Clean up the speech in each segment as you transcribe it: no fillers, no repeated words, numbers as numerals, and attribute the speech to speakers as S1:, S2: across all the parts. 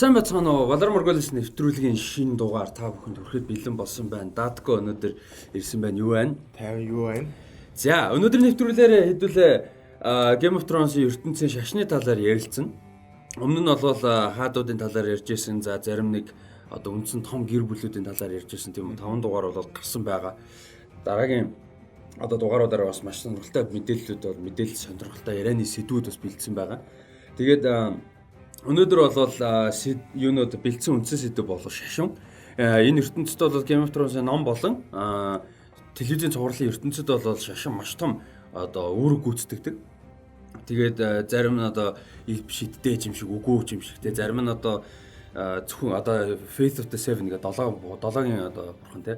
S1: Сайн бацгаана уу. Valar Morghulis нэвтрүүлгийн шинэ дугаар та бүхэнд хүрэхэд бэлэн болсон байна. Dadko өнөөдөр ирсэн байна. Юу байна?
S2: Тайван юу байна?
S1: За, өнөөдрийн нэвтрүүлгээр хэдүүлээ Game of Thrones-ийн ертөнцийн шашны талаар ярилцсан. Өмнө нь бол хаадуудын талаар ярьж ирсэн. За, зарим нэг одоо үндсэн том гэр бүлүүдийн талаар ярьж ирсэн. Тийм үү? 5 дугаар бол гарсан байгаа. Дараагийн одоо дугааруудаар бас маш сонирхолтой мэдээллүүд бол мэдээлэл сонирхолтой ярианы сэдвүүд бас бэлдсэн байгаа. Тэгээд өнөөдөр бол юунууд бэлдсэн үндсэн сэдв болов шашин. Энэ ертөнцид бол Game of Thrones-ийн ном болон телевизийн цувралын ертөнцид бол шашин маш том одоо үүрэг гүйцэтгэдэг. Тэгээд зарим нь одоо шидтэй юм шиг, үгүй юм шиг. Тэгээд зарим нь одоо зөвхөн одоо Faith of the Seven гэдэг 7-гийн одоо бурхан тий.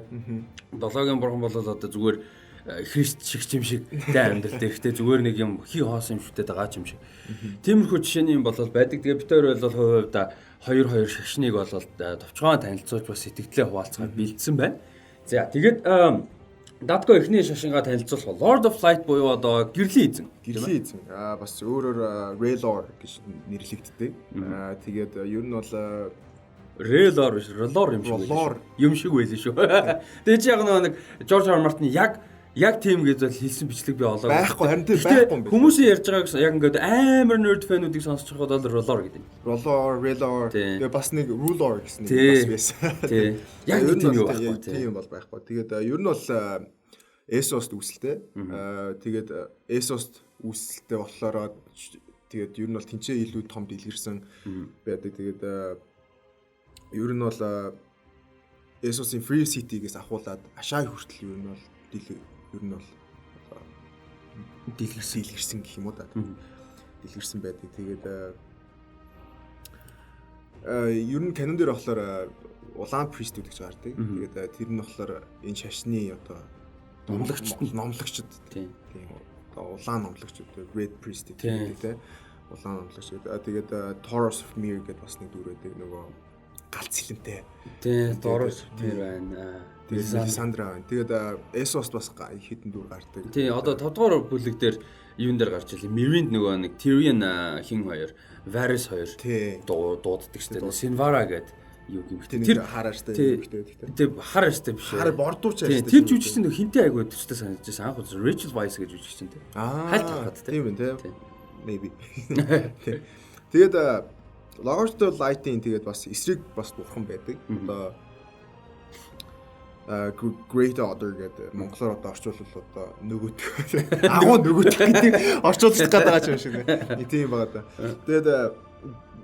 S1: 7-гийн бурхан бол одоо зүгээр Христ шиг юм шиг тэ амьдрал дээрхтэй зүгээр нэг юм хий хоосон юм шүтээд байгаа юм шиг. Тиймэрхүү жишээний юм бол байдаг. Тэгээ бид хоёр бол хувьд хоёр шашныг бол товчхон танилцуулж бас сэтгэлдээ хуваалцахаар бэлдсэн байна. За тэгээд Dadko эхний шашингаа танилцуулах Lord of Light буюу одоо гэрлийн эзэн.
S2: Гэрлийн эзэн. Бас өөрөөр Raelor гэж нэрлэгддэг. Тэгээд ер нь бол
S1: Raelor юм шиг байлээ шүү. Тэгээд чи яг нэг George R. Martin яг тийм гэж бол хэлсэн бичлэг би олоо.
S2: Байхгүй харин тийм байхгүй юм байна.
S1: Хүмүүсийн ярьж байгааг яг ингээд амар nerd фэнүүдийг сонсож байхад бол Raelor гэдэг.
S2: Raelor. Тэгээ бас нэг ruler гэсэн нэг бас байсан.
S1: Тий. Яг тийм юу байхгүй.
S2: Тийм бол байхгүй. Тэгээд ер нь бол Essos-т үүсэлтэй. Тэгээд Essos-т үүсэлтэй болохоор тэгээд ер нь бол тэнцээ илүү том дэлгэрсэн байдаг. Тэгээд ер нь бол Essos-ийн Free City-гээс ахуулаад Ашай хүртэл ер нь бол дэлгэрсэн гэх юм уу да. Дэлгэрсэн байдаг. Тэгээд ер нь канон дээр болохоор улаан priest гэж гардаг. Тэгээд тэр нь болохоор энэ шашны одоо номлогчд тийм улаан номлогчд great priest гэдэг тийм улаан номлогч. Тэгээд Taurus of Mir гэдэг бас нэг дүр байдаг. Нөгөө галц хилэнтэй.
S1: Тийм Taurus of Mir байна.
S2: Тэгээд Сандра байна. Тэгээд Essos бас хитэн дүр гардаг.
S1: Тий, одоо 5 дугаар бүлэг дээр юун дээр гарч ирлээ. Mirind нөгөө нэг Tyrion хин хоёр, Varys хоёр дууддаг шүү дээ. Sinvara гэдэг юу юм бэ?
S2: Тэр харааштай юм бэ?
S1: Тэр харааштай биш.
S2: Хар бордууч ааштай.
S1: Тэр жүжигчсэн хинтэй айгуу өдөртэй санагдаж байсан. Анх үзсэн Rachel Weisz гэж жүжигчсэн тий. Хальт хахад тий.
S2: Тийм ээ тий. Maybe. Тэгээд Lord of Light-ийн тэгээд бас эсрэг бас бурхан байдаг. Одоо Great Order гэдэг монголоор одоо орчуулбал одоо нөгөөт агуу нөгөөт гэдэг орчуулах гэдэг байгаа юм шиг нэг тийм байгаа да. Тэгээд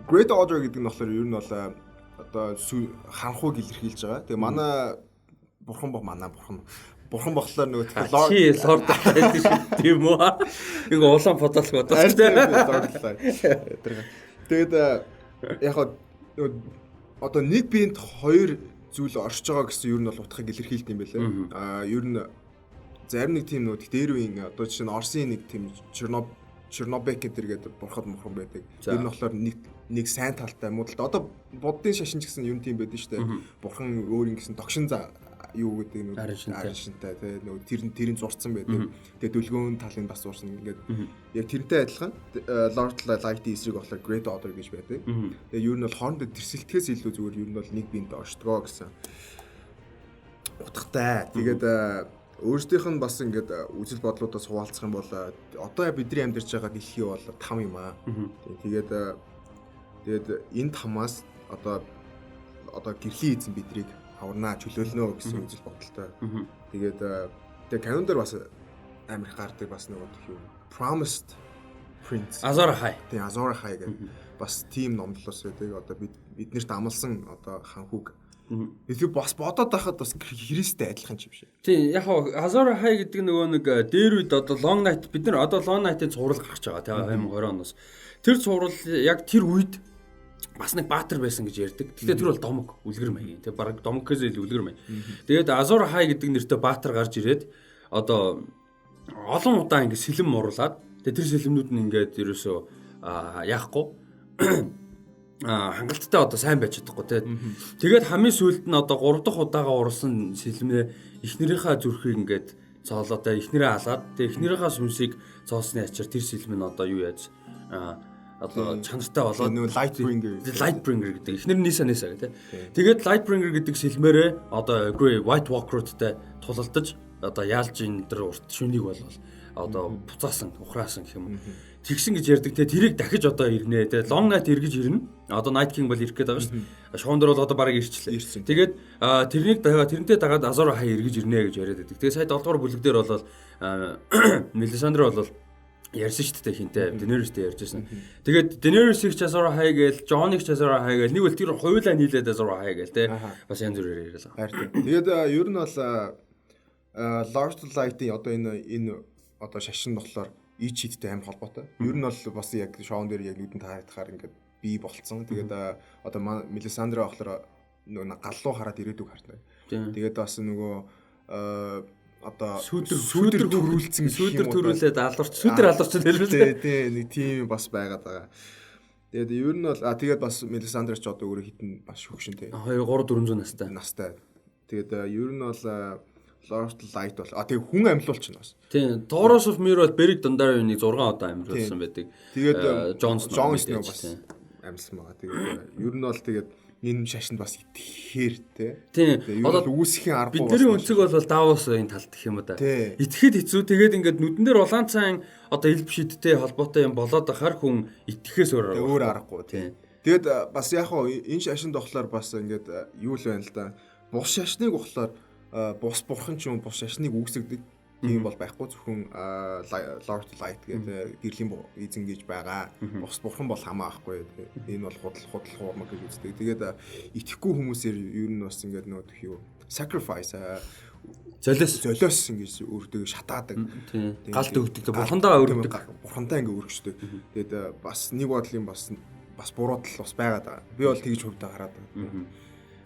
S2: Great Order гэдэг нь болохоор ер нь бол одоо ханхуг илэрхийлж байгаа. Тэгээ манай бурхан болохоор нөгөө
S1: Lord гэдэг тийм үү? Ингээ улаан фотолог бодож
S2: байна. Тэгээд яг одоо нэг биед хоёр зүйл орж байгаа гэсэн ер нь бол утгыг илэрхийлдэг юм байлээ. Ер нь зарим нэг тийм нөгөө дээр үеийн одоо жишээ нь Орсын нэг тийм Чернобек гэдэг бурхан байдаг. Ер нь болохоор нэг сайн талтай муудалт. Одоо буддын шашин ч гэсэн юм тийм байдаг шүү дээ. Бурхан өөр ингэсэн догшин юу гэдэг нөгөө ариншинтай тий нөгөө тэрийн зурцсан байдаг. Тэгээ дүлгөөн талын бас зурсан. Ингээд яг тэрнтэй адилхан Lord Light-ийн эсрэг болохоор Great Order гэж байдаг. Тэгээ ер нь бол хоорондоо тэрсэлтгээс илүү зүгээр ер нь бол нэг биед оршдгоо гэсэн утгатай. Тэгээд өөрсдийнх нь бас ингээд үзэл бодлуудаас хуваалцах юм бол одоо бидний амьдарч байгаа дэлхий бол там юм аа. Тэгээд энэ тамаас одоо гэрлийн эзэн бидрийг аварнаа чөлөөлнө гэсэн үзэл бодолтой. Тэгээд канон дээр бас амар гардаг бас нэг юм Promised Prince
S1: Azor Ahai.
S2: Тийм Azor Ahai гэдэг бас тийм номлолоос байдаг. Одоо биднэрт амлсан одоо ханхуг. Тэгэхээр бас бодоод байхад бас Христтэй адилхан юм шиг.
S1: Тийм яг Azor Ahai гэдэг нөгөө нэг дээр үед одоо Long Night бид нар одоо Long Night-ийн цуврал гарч байгаа тийм 2020 оноос. Тэр цуврал яг тэр үед бас нэг баатар байсан гэж ярьдаг. Гэхдээ тэр бол домог, үлгэр маяг. Тэг бараг домог гэсээ л үлгэр маяг. Тэгээд Azor Ahai гэдэг нэртэй баатар гарч ирээд одоо олон удаа ингэ сэлэм мууруулад тэр сэлэмнүүд нь ингээд ерөөсөө яахгүй хангалттай одоо сайн байж чадахгүй тий. Тэгээд хамгийн сүүлд нь одоо 3 дахь удаага уралсан сэлмээ эхнэрийнхээ зүрхийг ингээд цоолоо тэ эхнэрээ алаад тэг эхнэрийнхээ сүнсийг цоосны ачаар тэр сэлэм нь одоо юу яаж одоо чанартай болоод
S2: light bringer
S1: гэдэг. Эхнэр нь Ниса гэдэг. Тэгээд light bringer гэдэг сэлмээрээ одоо White Walker-тэй тулалдаж одоо яалж энэ төр урт шүнийг бол одоо буцаасан, ухраасан гэх юм. Тэгсэн гэж ярьдаг те тэрийг дахиж одоо ирнэ те Long Night эргэж ирнэ. Одоо Night King бол ирэх гээд байгаа шүү дээ. Шугам дээр бол одоо бараг ирчлээ. Тэгээд тэрнтэй дагаад Azor Ahai эргэж ирнэ гэж яриад байдаг. Тэгээд сая 7 дугаар бүлэг дээр бол Melisandre бол ярьсан шүү дээ хинтээ Daenerys-тэй ярьжсэн. Тэгээд Daenerys-ийг ч Azor Ahai гээл, Jon-ыг ч Azor Ahai гээл нэг бол тэр хоёулаа нийлээд Azor Ahai гээл те бас янз бүрээр яриалаа.
S2: Харин. Тэгээд ер нь бол Lord of Light-ийн одоо энэ одоо шашин болохоор ичидтэй амар холбоотой. Ер нь бол бас яг шоун дээр яг нүдэн таарахаар ингээд бий болцсон. Тэгээд одоо Melisandre болохоор нөгөө галлуу хараад ирээдүг харна. Тэгээд бас нөгөө одоо сүүдэр төрүүлээд сүүдэр алуурч хэлээ. Тий, нэг тийм бас байгаад байгаа. Тэгээд ер нь бол тэгээд бас Melisandre ч одоо өөрөө хитэн бас шүгшин тий.
S1: 200-400
S2: настай. Тэгээд ер нь бол Lord Light бол тэгээ хүн амьлуулчихна бас.
S1: Тийм. Doros of Mir бол Beric Dondarrion нэг 6 удаа амьлуулсан байдаг.
S2: Тэгээд
S1: Jon Snow
S2: бас амьлсан байгаа. Тэгээд ер нь бол тэгээд энэ шашинд бас итгэхээр тий.
S1: Тийм.
S2: Одоо үүсэхийн арга
S1: бидний өнцөг бол Davos энэ талд гэх юм да. Итгэхэд хэцүү. Тэгээд ингээд нүдэн дээр улаан цайн одоо элб шидтэй холбоотой юм болоод ахаар хүн итгэхээс
S2: өөр аргагүй тий. Тэгээд бас яг хоо энэ шашинд болохоор бас ингээд юу л байна л да. Бус шашныг болохоор бус бурхан ч юм бус шашныг үүсгдэг тийм бол байхгүй зөвхөн Lord Light гэдэг гэрлийн эзэн гэж байгаа. Бус бурхан бол хамаа ахгүй. Энэ бол худал хуурмаг гэж үздэг. Тэгээд итгэхгүй хүмүүсээр ер нь бас ингээд нөгөө юу sacrifice золиос ингэж өөртөө шатаадаг.
S1: Галт өгдөг. Бурхандаа өргөдөг.
S2: Бурхандаа ингэ өргөждөг. Тэгээд бас нэг бодлын бас буруудал бас байгаад байгаа. Би бол тэгж хөвдө хараад байна.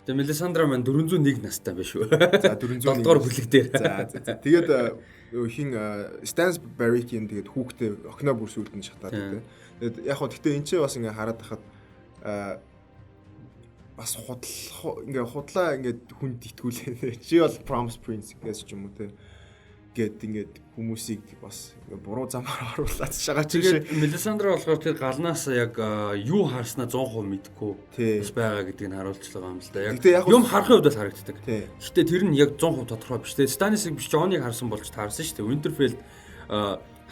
S1: Тэгээ Melisandre маань 401 настай биш үү?
S2: За 401
S1: дугаар бүлэг дээр.
S2: За. Тэгээд хин Stannis Baratheon тэгээд хүүхдээ охиноо бүр сүлд нь шатаад тий. Тэгээд яг хоо гэтээ энэ ч бас ингээ хараад тахад бас худлаа ингээд хүнд итгүүлээ. Чи бол Promise Prince гэж ч юм уу тий. Гэт ингээд хүмүүсийг бас буруу замаар оруулаад шагаа чи.
S1: Тэгээд Melisandre болохоор тэр галнаас яг юу харснаа 100% мэдгүй бас байгаа гэдгийг нь харуулчихлаа юм л да. Яг юм харахын хувьд бол харагддаг. Гэтэ тэр нь яг 100% тодорхой биш. Тэгээд Stannis-ыг биш Jon-ыг харсан болж таарсан шүү дээ. Winterfell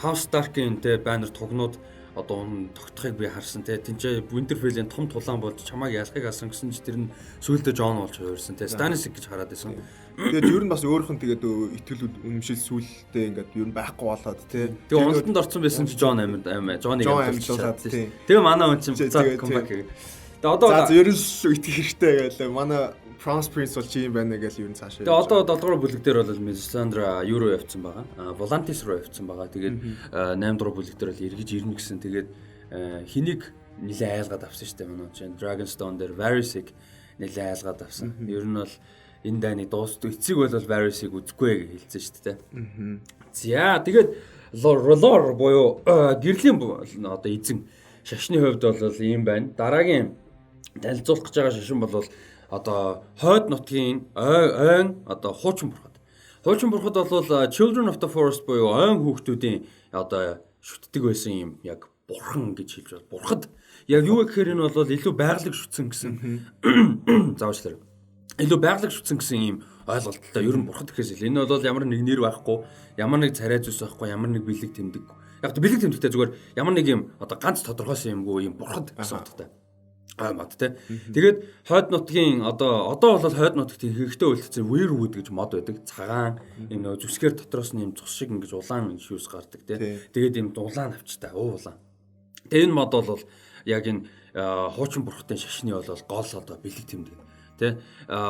S1: House Stark-ийн тэ баннер тугнууд одоо тогтохыг би харсан те тэнцээ Winterfell-ийн том тулаан болж чамааг ялахыг асан гэсэн чи тэр нь сүүлдээ Jon болж хувирсан те Stannis-ыг гэж хараад байсан.
S2: Тэгээд ер нь бас өөрийнх нь тэгээд итгэл үнэмшил сүултээ ингээд ер нь байхгүй болоод те.
S1: Тэгээд уналтанд орсон байсан чи Jon Jon-ыг амьдлуулаад те. Тэгээ манай хүн чинь буцаад comeback хийгээд. Тэгээд одоо
S2: за ер нь л итгэх хэрэгтэй гэлээ. Манай Promise Prince бол чи юм байна гэж ер нь цаашаа.
S1: Тэгээд одоо 7 дугаар бүлэг дээр бол Melisandre юу руу явцсан байгаа. Volantis руу явцсан байгаа. Тэгээд 8 дугаар бүлэг дээр бол эргэж ирнэ гэсэн. Тэгээд хэнийг нилээ айлгаад авсан шүү дээ манай чинь. Dragonstone дээр Varys-ыг нилээ айлгаад авсан. Ер нь бол энэ дайны дуустал эцэг бол Varys-ыг үзэхгүй гэж хэлсэн шүү дээ. За тэгээд Lore буюу гэрлийн одоо эзэн шашны хувьд бол ийм байна. Дараагийн танилцуулах гэж байгаа шашин бол одоо хойд нутгийн ойн одоо хуучин бурхад. Хуучин бурхад бол Children of the Forest буюу ойн хүүхдүүдийн одоо шүтдэг байсан юм яг бурхан гэж хэлж байна. Бурхад яг юу гэхээр энэ бол илүү байгалыг шүтсэн гэсэн. Заавчлаа. Илүү байгалыг шүтсэн гэсэн юм ойлголттой. Ер нь бурхад гэхээс ил энэ бол ямар нэг нэр байхгүй, ямар нэг царай зүс байхгүй, ямар нэг бэлэг тэмдэггүй. Яг бэлэг тэмдэгтэй зүгээр ямар нэг юм одоо ганц тодорхойсон юмгүй юм бурхад гэсэн утгатай. Мод те. Тэгээд хойд нутгийн одоо бол хойд нутагт хэрэгтэй үлдсэн weirwood гэж мод байдаг. Цагаан юм нөө зүсгээр дотроос нь юм цус шиг ингэж улаан шүүс гардаг те. Тэгээд юм улаан авчтай улаан. Тэгээд энэ мод бол яг энэ хуучин бурхтын шашны бол гол одоо бэлэг тэмдэг. Тэ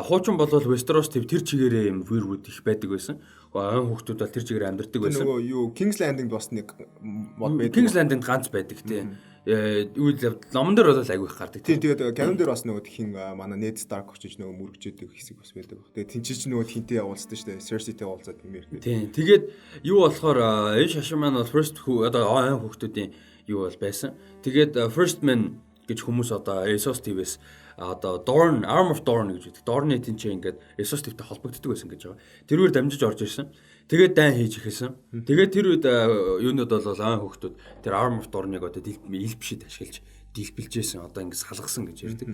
S1: хуучин бол Westeros тэр чигээрээ юм weirwood их байдаг байсан. Ойн хүүхдүүд бол тэр чигээр амьдардаг байсан.
S2: Нөгөө юу King's Landing-д бас нэг мод байдаг.
S1: King's Landing-д ганц байдаг те. Үйл номон дээр бол айгүй их гардаг.
S2: Тийм тэгээд Canon дээр бас нөгөө хин манай Ned Stark очиж нөгөө мөргөжөөдөг хэсэг бас байдаг. Тэгээд тэнцэж нөгөө хинтэй явуулсан шүү дээ. Cersei-тэй уулзаад юм ярих.
S1: Тийм. Тэгээд юу болохоор энэ шашин маань бол first одоо ойн хүүхдүүдийн юу бол байсан. Тэгээд first man гэж хүмүүс одоо Essos TV-с одоо Arm of Dorn гэж байдаг. Dorn тэнцээ ингээд Resource Tive-тэй холбогддог байсан гэж байгаа. Тэрүүгээр дамжиж орж ирсэн. Тэгээд дайн хийж эхэлсэн. Тэгээд тэр үед юунууд бол хүүхдүүд тэр Arm of Dorn-ыг одоо илбшид ашиглаж дэлбэлжсэн. Одоо ингээд салгасан гэж ярьдаг.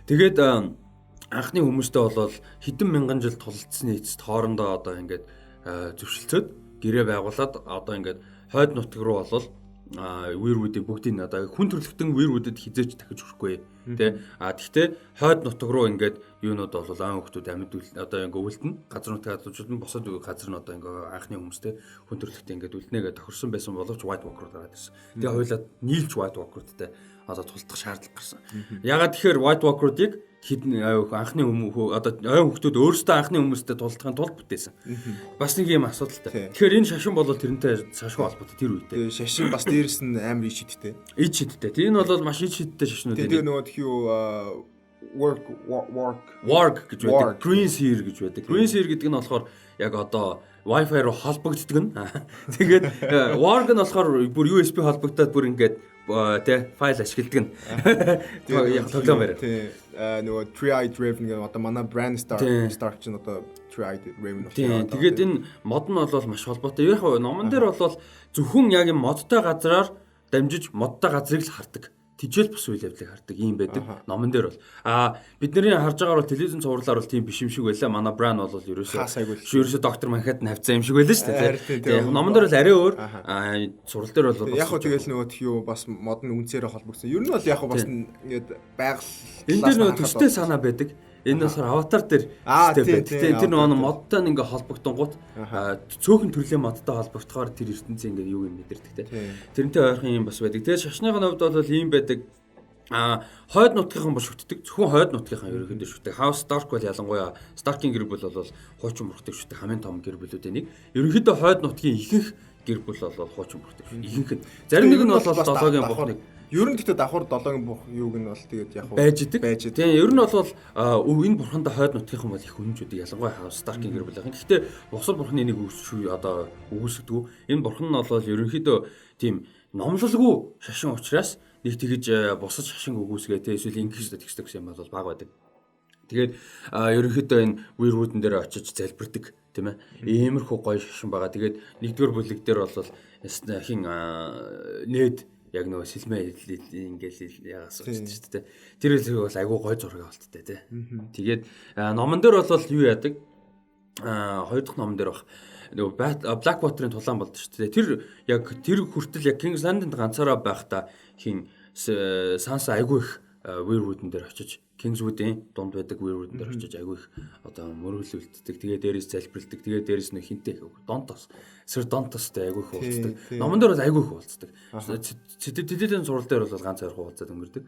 S1: Тэгээд анхны хүмүүстэй бол хэдэн мянган жил тулалдсны эцэст хоорондоо одоо ингээд зөвшөлдсөд гэрээ байгуулад одоо ингээд хойд нутаг руу болол үерүүдийн бүгдийг одоо хүн төрөлхтөн үерүүдэд хизээч дахиж хүрэхгүй тий. Гэхдээ хойд нутаг руу ингээд юунууд бол хүүхдүүд амьд одоо ингээд үлдэн газар нутгийн хадгалжуулсан бусад газар нь одоо ингээд анхны хүмүүстэй хүн төрөлхтөн ингээд үлднэгээ тохирсон байсан боловч White Walker гараад ирсэн. Тэгээ хоёулаа нийлж White Walker-тэй одоо тулдах шаардлага гарсан. Ягаад тэгэхээр White Walker-ыг хідэн анхны одоо хүүхдүүд өөрсдөө анхны хүмүүстэй тулдахын тулд бүтээсэн. Бас нэг юм асуудалтай. Тэгэхээр энэ шашин бол тэрнтэй шашин холбоотой тэр үедээ.
S2: Шашин бас дээрэс нь амар ич хиттэй.
S1: Ич хиттэй. Тэр энэ бол маш ич хиттэй шашнууд.
S2: Тэгээ нөгөө тхиу
S1: work гэж байдаг. Green Seer гэж байдаг. Green Seer гэдэг нь болохоор яг одоо Wi-Fi руу холбогддог нь. Тэгээд work нь болохоор бүр USB холбогдоод бүр ингээд тэ файл ашигладаг нь. Яг тоглоом байна.
S2: Нөгөө Tri-Eyed Raven гэдэг одоо манай brand Stark чинь одоо Tri-Eyed Raven
S1: байна. Тэгээд энэ мод нь бол маш холбоотой. Яг номон дээр бол зөвхөн яг юм модтой газраар дамжиж модтой газрыг л хардаг. Тижэл бус үйл явдлыг хардаг юм байдаг. Номон дээр бол бид нарын харж байгаагаар бол телевизэн цувралаар бол тийм биш юм шиг байлаа. Манай бран бол ерөөсөө доктор Манхаттен хавцаа юм шиг байлаа шүү дээ. Тэгээд номон дээр бол арай өөр. Цуврал дээр бол
S2: яг хөө тэгэл нөгөө тхиу бас модны үнцээрээ холбогдсон. Ер нь бол яг хөө бас ингээд байгаль
S1: энэ дээр нөгөө төстэй санаа байдаг. Энэ болохоор аватар дээр төстэй байдаг. Тэр нөгөө модтой ингээ холбогдонгууд цөөхөн төрлийн модтой холбогдохоор тэр ертөнцийн ингээ юу юм мэдэрдэг те. Тэрнтэй ойрхон юм бас байдаг. Тэгээд шашныхын хувьд бол ийм байдаг. Хойд нутгийнхан бол шүтдэг. Зөвхөн хойд нутгийнхан ерөнхийдөө шүтдэг. House Stark бол ялангуяа Stark-ийн гэр бүл бол хуучин мөрхдөг шүтдэг. Хамгийн том гэр бүлүүдийн нэг. Ерөнхийдөө хойд нутгийн ихэнх гэр бүл бол хуучин мөрхдөг шүтдэг. Ихэнх нь. Зарим нэг нь бол долоогийн бухныг.
S2: Ер нь гэхдээ давхар долоогийн бух юуг нь бол тэгээд яг
S1: байж идэг. Тийм ер нь бол энэ бурханд хойд нутгийнхан бол их үнэнчүүд ялангуяа House Stark-ийн гэр бүлийн. Гэхдээ бусад бурхны нэг одоо үгүйсгдэг. Энэ бурхан нь бол ерөнхийдөө тийм номлолгүй шашин учраас нэг тэгж бусад шашин үгүйсгээ те эсвэл инкс тэгсдэг юм бол баг байдаг. Тэгээд ерөнхийдөө энэ үерүүдэн дээр очиж залбирдаг тийм ээ. Иймэрхүү гоё шашин байгаа. Тэгээд нэгдүгээр бүлэг дээр бол хин нээд яг нөгөө сэлмээ ингээл ягаас үзсэн шүү дээ. Тэр л бол айгүй гой зураг авалттай тий. Тэгээд номон дээр бол юу яадаг? Хоёр дахь номон дээр баг нөгөө Blackwater-ын тулаан болд шүү дээ. Тэр хүртэл яг King's Landing ганцаараа байхдаа хин Sansa айгүй их Weirwood-н дээр очиж Kingswood-ийн дунд байдаг Weirwood-н дээр очиж айгүй их одоо мөрөглөлддөг. Тэгээ дээрээс залбиралдаг. Тэгээ дээрээс нөх хинтэй Sir Dontosтэй айгүй их уулздаг. Номон дээр бол айгүй их уулздаг. Тэдэн зурал дээр бол ганц хоёр уулзаад өнгөрдөг.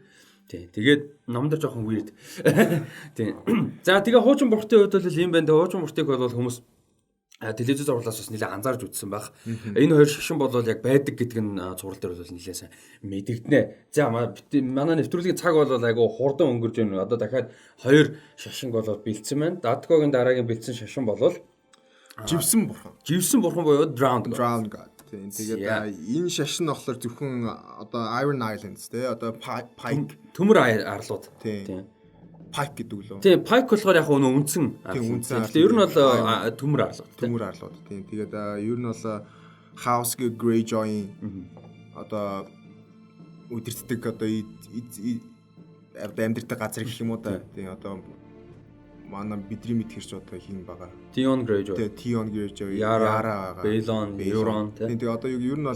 S1: Тийм. Тэгээд номон дээр жоохон weird. Тийм. За тэгээ хуучин бурхтын хувьд бол ийм байна. Хуучин бурхтыг бол хүмүүс телевиз зурлаас бас нэлээд анзаарч үзсэн байх. Энэ хоёр шашин бол яг байдаг гэдэг нь зурал дээр бол нэлээд сайн мэдэгдэнэ. За манай нэвтрүүлгийн цаг бол айгүй хурдан өнгөрж байна. Одоо дахиад хоёр шашинг бол бэлдсэн байна. Dadko-гийн дараагийн бэлдсэн шашин бол
S2: живсэн бурхан.
S1: Живсэн бурхан буюу Drowned
S2: God. Тэгээд энэ шашин болохоор зөвхөн одоо Iron Islands те одоо Pike
S1: төмөр арлууд.
S2: Тийм. Pike гэдэг лөө.
S1: Тийм, Pike болохоор яг өнөө үнсэн. Гэхдээ ер нь бол төмөр арлууд.
S2: Төмөр арлууд. Тийм. Тэгээд ер нь бол House Greyjoy-ийн одоо үдирддэг одоо амьдэрдэг газар гэх юм уу да. Тийм одоо манай бидний мэдхэрч одоо хин байгаа.
S1: Theon Greyjoy.
S2: Theon Greyjoy,
S1: Yara, Balon, Euron
S2: тийм. Тэгээд одоо ер нь бол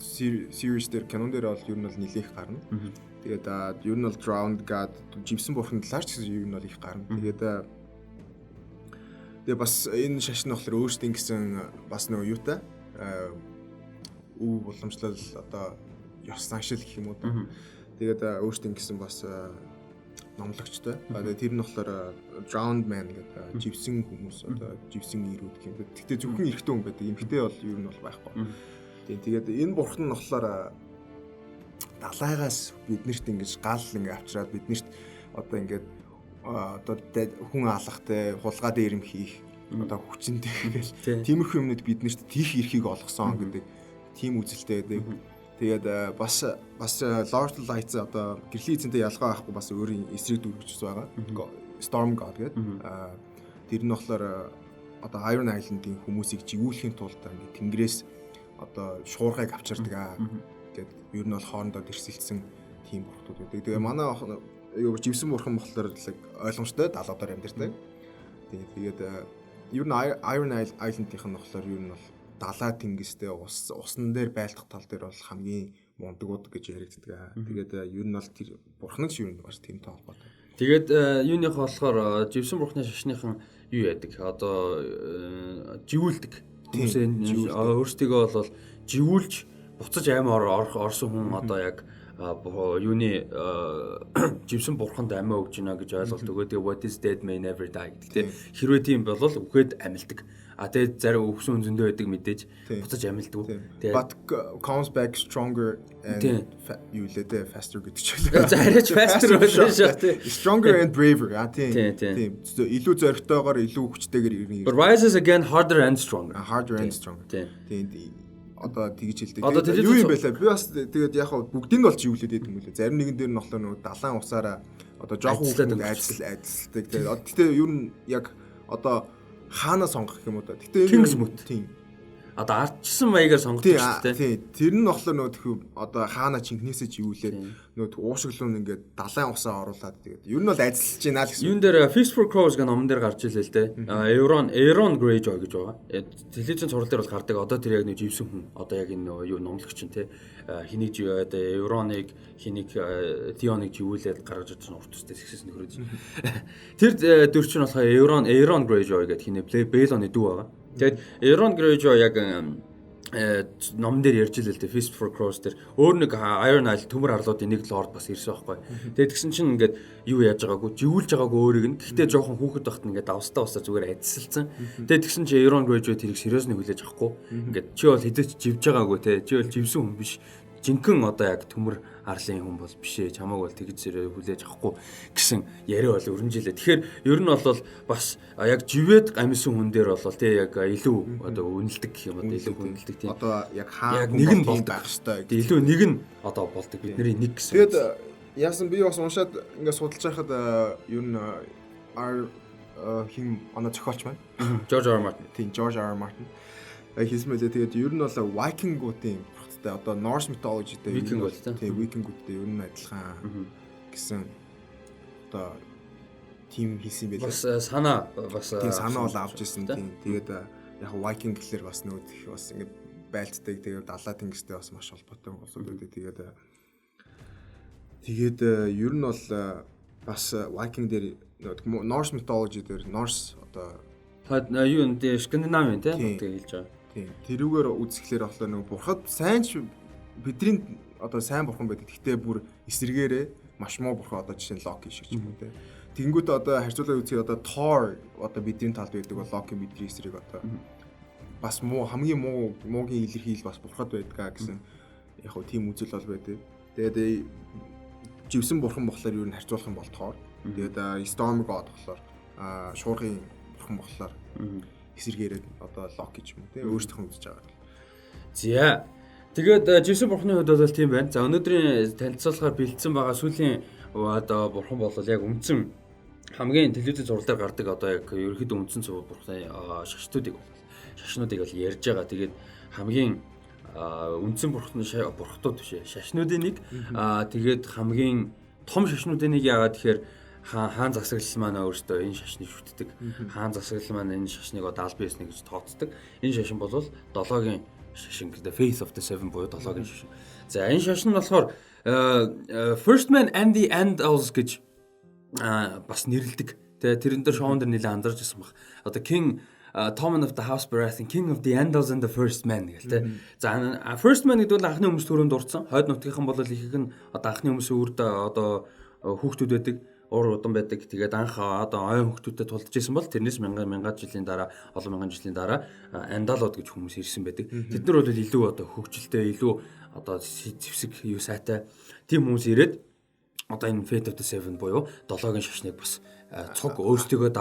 S2: series дээр канон дээр бол ер нь бол нилээх гарна. Тэгээд ер нь бол Drowned God живсэн бурхан талаар ч ер нь бол их гарна. Тэгээд бас энэ шашин болохоор өөрсдийн гэсэн бас нөгөө юутай өв боломжтой одоо ёс заншил гэх юм уу да. Тэгээд өөрсдийн гэсэн бас номлогчтой. Тэгээд тэр нь болохоор Drowned Man гэдэг живсэн хүмүүс одоо живсэн ирүүд гэх юм. Гэхдээ зөвхөн эрэгтэй хүн байдаг. Эмэгтэй бол ер нь бол байхгүй. Тэгээд энэ бурхан нь болохоор далайгаас биднэрт ингэж гал ингэ авчираад биднэрт одоо ингээд одоо хүн алахтай хулгай дээрэм хийх одоо хүчинтэй гэл тиймэрхүү юмнууд биднэрт тийх эрхийг олгосон гэдэг тийм үзэлтэй байдаг. Тэгээд бас Lord of the Lights одоо гэрлийн эзэнтэй ялгаа авахгүй бас өөрийн эсрэг дүргэж байгаа. Storm God гэдэг. Тэр нь болохоор одоо Iron Island-ийн хүмүүсийг живүүлэхийн тулд ингээд тэнгэрээс одоо шуурхайг авчирдаг аа. Гэт ер нь бол хоорондоо дэрсэлсэн тийм бурхдууд байдаг. Тэгээ манай живсэн бурхан болохоор ойлгомжтой далуудаар амьдардаг. Тэгээд ер нь Iron Island-ийнх нь болохоор ер нь бол далаа тэнгистэй усан дээр байлдах тал дээр бол хамгийн мундагуд гэж яригддаг. Тэгээд ер нь бол тэр бурхныг ер нь бас тэмтэй холбоотой. Тэгээд юуных болохоор живсэн бурхны шашныхан юу яадаг? Одоо живүүлдэг. Хүмүүсээ өөрсдийгөө бол живүүлж буцаж аймаар орсон хүн одоо яг юуны живсэн бурханд амиа өгж гинэ гэж ойлголт өгөө. Тэгээ what is dead may never die гэдэг. Хэрвээ тийм бол үхээд амилдаг. Тэгээд зарим өгсөн хүн зөндөө байдаг мэдээж буцаж амилдаг. But comes back stronger and юу лээ faster гэдэг ч
S1: юм. За арайч faster болно шүү.
S2: Stronger and braver. Тийм. Илүү зоригтойгоор илүү хүчтэйгээр ирнэ.
S1: Rises again harder and stronger.
S2: Harder and stronger. Тийм. Одоо тэгж хэлдэг. Юу юм бэ лээ? Би бас тэгээд яг бүгдийг нь болж живүүлээд байдаг юм лээ. Зарим нэгэн дээр нь болохоор нөгөө далайн усаараа одоо жоохон хүүхдүүд айдсалдаг. Тэгээд ер нь яг одоо хаана сонгох юм уу да. Гэтэ
S1: Kingsmouth. Тийм. Одоо ардчсан маягаар сонгодог шүү дээ.
S2: Тийм. Тэр нь болохоор нөгөө одоо хаана чинхнээсээ живүүлээд нөгөө уушиглуун ингээд далайн усаа оруулаад тэгээд ер нь бол айдсалж байна л гэсэн.
S1: Юун дээр Feast for Crows гэх номон дээр гарч илээ л дээ. Euron Greyjoy гэж байгаа. Телевизэн сурал дээр бол гардаг. Одоо тэр яг нэг живсэн хүн. Одоо яг энэ юу номлогч нь те хэнийг одоо Euronыг хэнийг Theonыг живүүлээд гаргаж ирсэн урт төстэй сэгсэс нөхрөөж. Тэр дүр чинь болохоор Euron Greyjoy гэдэг хинэ Balon-ы дүү байгаа. Тэгээд Euron Greyjoy яг номон дээр ярьж илээ л дээ Feast for Crows дээр өөр нэг Iron Isle төмөр арлуудын нэг лорд бас ирсэн байхгүй. Тэгээд тэгсэн чинь ингээд юу яаж байгаагүй живүүлж байгаагүй өөрийг нь гэхдээ жоохон хүүхэд байхад ингээд давстаа усаа зүгээр адсалцсан. Тэгээд тэгсэн чинь Euron Greyjoy тэрийг сериусны хүлээж авахгүй. Ингээд чи бол хэдэж живж байгаагүй те чи бол живсэн хүн биш. Жинхэнэ одоо яг төмөр арлын хүн бол биш ээ чамааг бол тэгж хүлээж авахгүй гэсэн яриа бол өрнөжилээ. Тэгэхээр ер нь бол бас яг живэд амьсан хүн дээр бол тий яг илүү одоо үнэлдэг гэх юм одоо илүү үнэлдэг тийм.
S2: Одоо яг хаа
S1: нэг нь болдог хэвээр. Илүү нэг нь одоо болдог бидний нэг гэсэн.
S2: Тэгээд яасан би бас уншаад ингээд судалж байхад ер нь хин оноо зохиолч маань
S1: George R. Martin.
S2: Тийм George R. Martin. Хийсмэлээ тэгээд ер нь бол Vikingуудын одоо Norse mythology дээр Викингуудтай ер нь адилхан гэсэн одоо тим хийсэн байлаа.
S1: Бас санаа
S2: бол авч ирсэн тийм. Тэгээд яг Viking гэхэлэр бас нүүд их бас ингэ байлцдаг тэгээд далаа тэнгистэй бас маш холбоотой болсон үү. Тэгээд ер нь бол бас Viking дээр Norse mythology дээр Norse одоо
S1: юу энэ Скандинавын тийм хэлж байгаа.
S2: Тийм. Тэрүүгээр үзэхлээр болохоор нэг бурхад сайн ч бидний одоо сайн бурхан байдаг. Гэхдээ бүр эсэргээрээ маш муу бурхан одоо жишээ нь Loki шиг ч юм уу те. Тэнгүүт одоо харьцуулаад үзэхэд одоо Thor одоо бидний талд байдаг бол Loki бидний эсрэг одоо бас муу хамгийн муугийн илэрхийл бас бурхад байдгаа гэсэн яг хөө тийм үзэл бол байдаг. Тэгээд живсэн бурхан болохоор юу н харьцуулах юм бол Thor. Тэгээд Storm God болохоор шуургын бурхан болохоор эсэргээрээ одоо Loki ч юм уу те өөрсдөө үзэж байгаа.
S1: За. Тэгээд живсэн бурхны хувьд бол тийм байна. За өнөөдрийн танилцуулгаар бэлдсэн байгаа сүүлийн одоо бурхан бол яг үндсэн хамгийн телевизэн зурлаар гардаг одоо яг ерөөхдөө үндсэн бурхны шашнуудыг бол ярьж байгаа. Тэгээд хамгийн үндсэн бурхтууд биш ээ. Шашнуудын нэг тэгээд хамгийн том шашнуудын нэг яагаад тэгэхээр хаан засаглал маань өөртөө энэ шашныг шүтдэг. Хаан засаглал маань энэ шашныг одоо аль биеснэ гэж тооцдог. Энэ шашин бол Dolgion шашин гэдэг Faith of the Seven буюу Dolgion шашин. За энэ шашин нь болохоор First Man and the Andals гэж бас нэрлэдэг. Тэгээ тэрэн дээр шоунд нэлээд анзарч ирсэн баг. Одоо King Tommen of the House Baratheon, King of the Andals and the First Man гэл тэ. За First Man гэдэг бол анхны хүмүүс төрөнд дурдсан. Хойд нутгийнхан бол ихэнх нь одоо анхны хүмүүсийн үрд одоо хүүхдүүд байдаг. Уур удан байдаг. Тэгээд анх одоо оюун хөлтүүдэд тулдж исэн бол тэрнээс мянган жилийн дараа олон мянган жилийн дараа андалууд гэж хүмүүс ирсэн байдаг. Тэд нар бол илүү одоо хөгжилтэй, илүү одоо зэвсэг юу сайтай тийм хүмүүс ирээд одоо энэ Fate of the Seven буюу Dolgion шашныг бас цуг өөрсдөө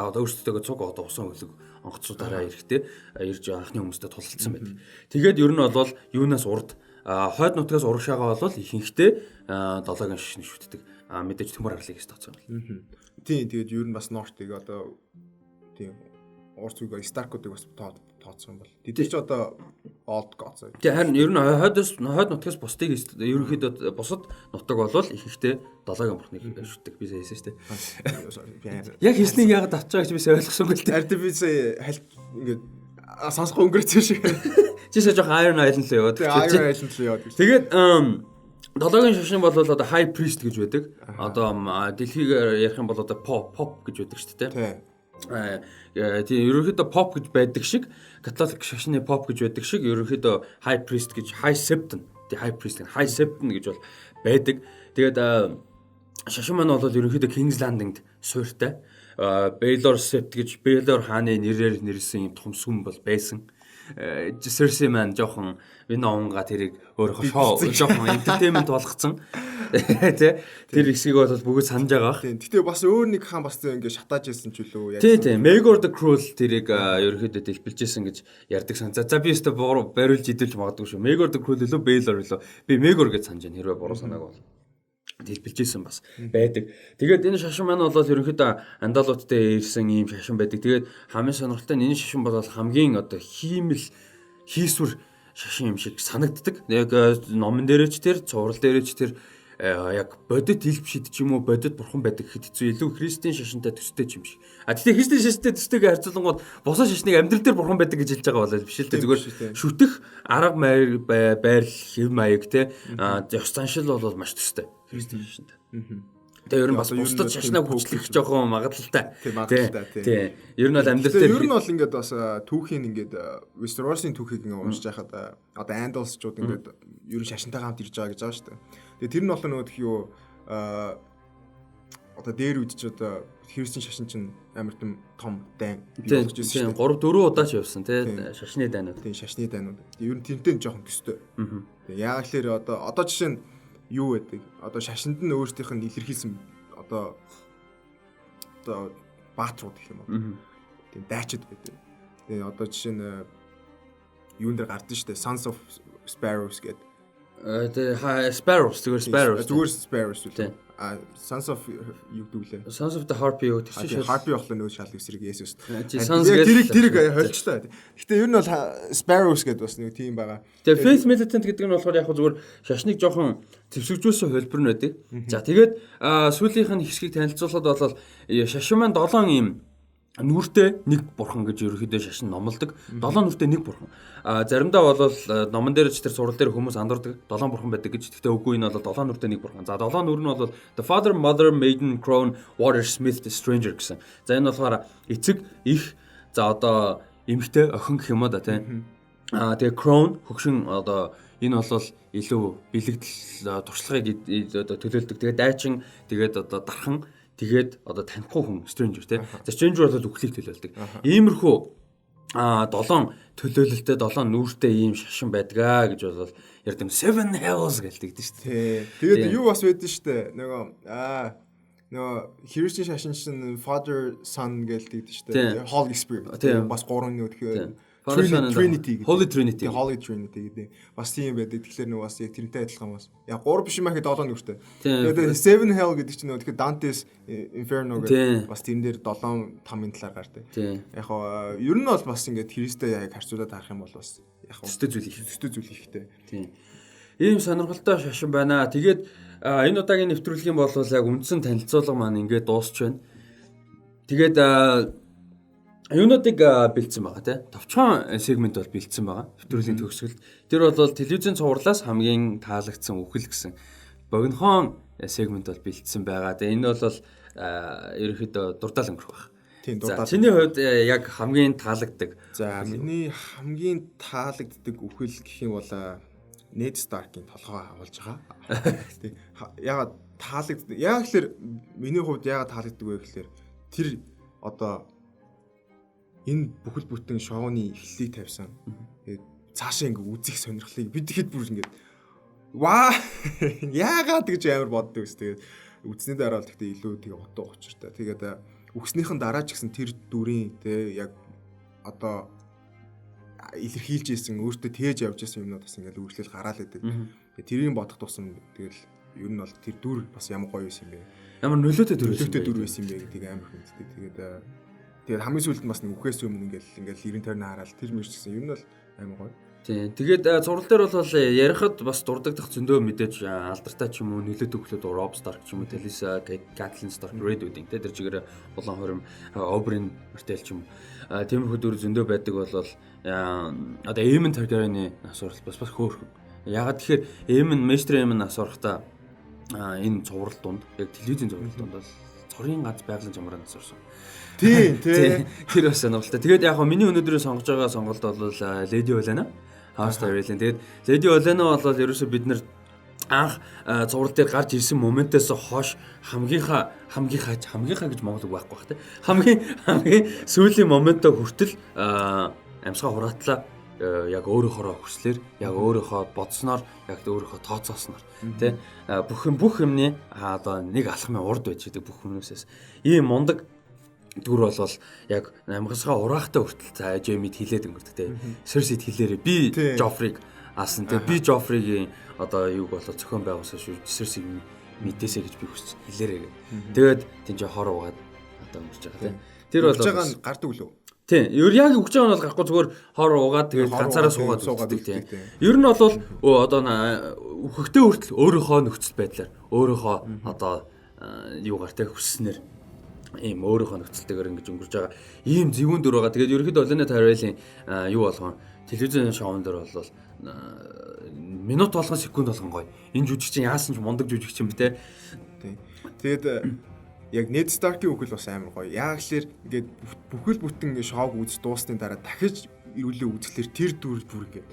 S1: цуг одоо усан хөлөг онгоцсуудаараа ирэхдээ ирж анхны хүмүүстэй тулалдсан байдаг. Тэгээд ер нь бол юунаас урд хойд нутгаас урагшаага бол ихэнхдээ долоогийн шашныг шүтдэг. Мэдээж төмөр арлыг гэж тооцсон байна.
S2: Тийм тэгээд ер нь бас Нортыг одоо тийм урт үеийн Старкуудыг бас тооцсон бол тэд ч одоо Old Gods.
S1: Тийм харин ер нь хойд нутгаас бусдыг ерөнхийдөө бусад нутаг бол ихэнхдээ долоогийн бурхныг шүтдэг. Би хэлсэн шүү дээ. Яг хийснийг яагаад авч байгаа гэж би ойлгосонгүй л дээ.
S2: Би ингээд сонсох өнгөрөөсөн шиг.
S1: Жишээ жоох Iron Island л яваад. Тэгээд долоогийн шашин бол одоо High Priest гэж байдаг. Одоо дэлхийгээр ярих юм бол одоо Pop гэж байдаг шүү дээ. Тийм ерөнхийдөө Pop гэж байдаг шиг католик шашны Pop гэж байдаг шиг ерөнхийдөө High Priest гэж High Septon High Priest High Septon гэж бол байдаг. Тэгээд шашин маань бол ерөнхийдөө King's Landing-д суурьтай. Baelor Sept гэж Baelor хааны нэрээр нэрлсэн юм том сүм бол байсан. Cersei маань жоохон энэ онгаа тэрийг өөрөө жоохон entertainment болгоцсон. Тэ тэр хэсгийг бол бүгд санаж байгаа бах.
S2: Гэтэ бас өөр нэг хаан бас ингэ шатааж ирсэн ч үлээ.
S1: Тийм. Maegor the Cruel тэрийг ерөөхдөө дэлбэлжсэн гэж ярьдаг сан. За би өөртөө бариулж идэлж магадгүй шүү. Maegor the Cruel илүү Baelor илүү. Би Maegor гэж санаж байна. Хэрвээ буруу санааг бол дэлбэлжсэн бас байдаг. Тэгээд энэ шашин маань бол ерөнхийдөө андалуудтай ирсэн ийм шашин байдаг. Тэгээд хамгийн сонирхолтой нь энэ шашин бол хамгийн одоо хийсвэр шашин юм шиг санагддаг. Яг номон дээрч тэр, цуврал дээрч тэр яг бодит хэлбшид ч юм уу бодит бурхан байдаг гэхэд хэцүү илүү христийн шашинтай төстэй ч юм шиг. Тэгтээ христийн шашинтай төстэйг харьцуулангууд бусад шашныг амьдрал дээр бурхан байдаг гэж хэлж байгаа болоо биш л дээ. Зүгээр шүтэх арга байрал хэв маяг те ёс заншил бол маш төстэй христийн шашинтай. Тэгээ ер нь бас бусдад шашнаа хүчлэх жоохон магадлалтай. Тийм. Ер нь бол амьдрал дээр
S2: ер нь бол ингээд бас түүхийн ингээд Westeros-ийн түүхийг ингээд уншиж байхад одоо Andals-чууд ингээд ер нь шашинтай хамт ирж байгаа гэж байгаа шүү дээ. Тэгээ тэр нь бол нөгөө юу одоо дээр үед ч одоо христийн шашин чинь амар том дайн
S1: болгож ирсэн шүү дээ. 3-4 удаа ч явсан тий шашны дайнууд.
S2: Тийм шашны дайнууд. Ер нь тэрнтэй жоохон төстэй. Тэгээ яг л одоо жишээ нь юу байдаг? Одоо шашинд нь өөрсдийнх нь илэрхийлсэн одоо баатрууд гэх юм уу. Тийм дайчид байдаг. Тэгээ одоо жишээ нь юун дээр гардаг шүү дээ. Sons of Sparrows гэдэг.
S1: Тэгээ Sparrows зүгээр
S2: Sparrows үү. Sons of юу гэвэл
S1: Sons of the Harpy юу
S2: тийм Harpy явахлаа нөөц шал эсрэг Есүс.
S1: Тэрийг
S2: хойлцлоо. Гэтэ ер нь бол Sparrows гэдэг бас нэг тийм байгаа.
S1: Тэгээ Faith Militant гэдэг нь болохоор яг зүгээр шашныг жоохон төвсгжүүлсэн хөлбөр нь байдаг. За тэгээд сүүлийнх нь хэсгийг танилцуулахад бол шашин маань 7 ийм нүртэй нэг бурхан гэж ерөөхдөө шашин номлодог. 7 нүртэй нэг бурхан. Заримдаа бол номон дээр ч тэр сурал дээр хүмүүс андардаг 7 бурхан байдаг гэж. Гэхдээ үгүй энэ бол 7 нүртэй нэг бурхан. За 7 нүр нь бол the father, mother, maiden, crone, water, smith, the stranger гэсэн. За энэ болохоор эцэг, их, за одоо эмэгтэй, охин гэх юм да тийм. Тэгээ crone хөгшин одоо энэ бол илүү бэлэгдэл туршлагыг төлөөлдөг. Тэгээд дайчин, тэгээд одоо дархан, тэгээд одоо танихгүй хүн stranger тийм. За stranger бол үхлийг төлөөлдөг. Иймэрхүү 7 төлөөлөлтөд 7 нүртэй ийм шашин байдгаа гэж бол ярьдаг. Seven hells гэлдэг шүү дээ.
S2: Тэгээд юу бас байдэн шүү дээ. Нөгөө христийн шашин чинь father son гэлдэг шүү дээ. Holy spirit. Бас 3 нөө тэгэхээр Trinity гэдэг.
S1: Holy Trinity
S2: гэдэг. Бас тийм байдаг. Тэгэхээр нөгөө бас яг тэрнтэй адилхан бас. Яг 3 биш юм аа гэхэд 7 нүртэй. Тэгээд Seven Hell гэдэг чинь нөгөө тэгэхээр Dante's Inferno гэдэг бас тэрэн дээр 7 тамийн талаар гардаг. Яг хоо ер нь бол бас ингээд Христтэй яг харьцуулаад харах юм бол бас яг
S1: төстэй зүйл
S2: ихтэй.
S1: Тийм. Ийм сонирхолтой шашин байна. Тэгээд энэ удаагийн нэвтрүүлгийн бол яг үндсэн танилцуулга маань ингээд дуусч байна. Тэгээд юунуудыг бэлдсэн байгаа тий. Товчхон сегмент бол бэлдсэн байгаа. Нэвтрүүлгийн төгсгөлд. Тэр бол телевизийн цувралаас хамгийн таалагдсан үхэл гэсэн богинохон сегмент бол бэлдсэн байгаа. Тэгээ энэ бол ерөнхийдөө дурдаал өнгөрөх баг.
S2: Тийм дурдаал.
S1: Чиний хувьд яг хамгийн таалагддаг.
S2: За миний хамгийн таалагддаг үхэл гэх юм бол Ned Stark-ийн толгой агуулж байгаа. Тий. Ягаад таалагддаг? Яг л миний хувьд ягаад таалагддаг вэ гэхээр тэр одоо энэ бүхэл бүтэн шоуны эхлэлийг тавьсан. Тэгээд цаашаа ингээ үзэх сонирхлыг бид ихэд бүр ингээ ваа яагаад гэж амар боддог ус. Тэгээд үзнэ дараа л гэхдээ илүү тэгээ утга учиртай. Тэгээд үгснийхэн дараа ч гэсэн тэр дүрийн те яг одоо илэрхийлж ийсэн өөртөө тээж явж ийсэн юмнууд бас ингээл үргэлжлэл гараал идэв. Тэгээ тэрийг бодох тусам тэгэл ер нь бол тэр дүр бас ямар гоё байсан юм бэ.
S1: Ямар нөлөөтэй дүр
S2: байсан юм бэ гэдгийг амар хүндтэй. Тэгээд хамгийн сүүлд бас нэг үхээс өмнө ингээл 90 тойрны хараад тэр мэрч гэсэн ер нь бол амар гоё.
S1: Тийм. Тэгээд зураг дээр бол ярихад бас дурддах зөндөө мэдээж алдартай ч юм уу нөлөөтэй хөглөд Rob Stark ч юм уу Talisa Catelyn Stark Redwood-ing тэр чигээр болон хорим Oberyn Martell ч юм уу тиймэрхүү дүр зөндөө байдаг бол одоо Aemon Targaryen-ы нас уралт бас хөөрхөн. Ягаад тэгэхээр Aemon Maester Aemon нас урахдаа энэ цуврал дунд яг телевизийн цуврал дунд бол цорын ганц байгалийн чамраа нас урсан.
S2: Тийм.
S1: Тэр бас сонирхолтой. Тэгээд яг миний өнөөдрийн сонгож байгаа сонголт бол Lady Olenna. House Tyrell. Тэгээд Lady Olenna бол ерөөсөө бид нэр анх цуврал дээр гарч ирсэн моментоос хойш хамгийн гэж монгол үг байхгүй бах те. Хамгийн сүүлийн моментоо хүртэл амьсгаа хураатлаа яг өөрийнхөө хүслээр яг өөрийнхөө бодсноор яг өөрийнхөө тооцоосноор тий бүх юмны одоо нэг алхмын урд байж байгаа бүх хүмүүсээс ийм мундаг дүр болвол яг амьсгаа ураахтай хүртэл за Джеймид хилээд өнгөрдөг тий Серсид хилээрээ би Жофриг алсан тий би Жофригийн одоо юуг болоо зохион байгуулсан шүү Серсиг мэдээсэй гэж би хүсч хилээрээ тэгээд тийч хор угаад одоо өнгөрч байгаа тий тэр бол
S2: гардаг лөө.
S1: Тийм. Яг өгч байгаа нь бол гарахгүй зүгээр хор уугаад тэгээд ганцаараа суугаад тийм. Ер нь бол одоо өгөхтэй хүртэл өөрийнхөө нөхцөл байдлаар өөрийнхөө одоо юугаар те хүсснээр ийм өөрийнхөө нөхцөлтэйгээр ингэж өнгөрж байгаа ийм зөвүүн дүр байгаа. Тэгээд ерөнхийдөө Olenna Tyrell-ийн юу болгон телевизийн шоун дээр бол минут болгон секунд болгон гоё. Энэ жүжигчин яасан ч мундаг жүжигчин бэ те.
S2: Тийм. Тэгээд яг Ned Stark-ийн үгэл бас амар гоё. Яг л ингээд бүхэл бүтэн ингээд шоуг үзэж дуусны дараа дахиж ирүүлээ үзэхлээр тэр дүр бүр ингээд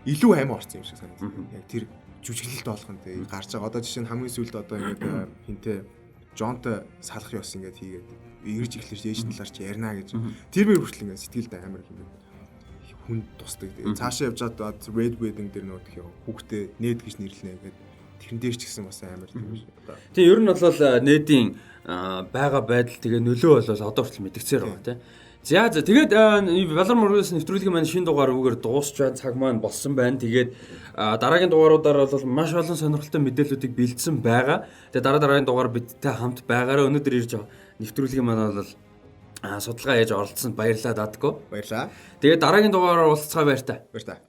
S2: илүү аймаа орсон юм шиг санагдав. Яг тэр жүжиглэлт болгонд гарч байгаа. Одоо жишээ нь хамгийн сүүлд одоо ингээд хинтээ Jonтой салах ёс ингээд хийгээд эргэж эхлэж ээж талаар ч ярина гэж. Тэр мөр хүртэл ингээд сэтгэлд амар ингээд хүн тусдаг. Цаашаа явж чад Red Wedding дээр нөх хүүхдээ Ned гэж нэрлэнэ гэдэг. Тэрэн дээр ч гэсэн бас амар тийм шүү.
S1: Тийм ер нь бол Ned-ийн байгаа байдал тэгээ нөлөө бол одоо хүртэл мэдгцээр байгаа тийм. За тэгээд Valar Morghulis нэвтрүүлгийн маань шинэ дугаар үгээр дуусч байна. Цаг маань болсон байна. Тэгээд дараагийн дугааруудаар бол маш олон сонирхолтой мэдээллүүдийг бэлдсэн байгаа. Тэгээд дараагийн дугаар бидтэй хамт байгаараа өнөөдөр ирж нэвтрүүлгийн маань бол судалгаа яаж оролцсонд баярлалаа Dadko.
S2: Баярлалаа.
S1: Тэгээд дараагийн дугаараар уулзцаа баяр та.
S2: Баяр та.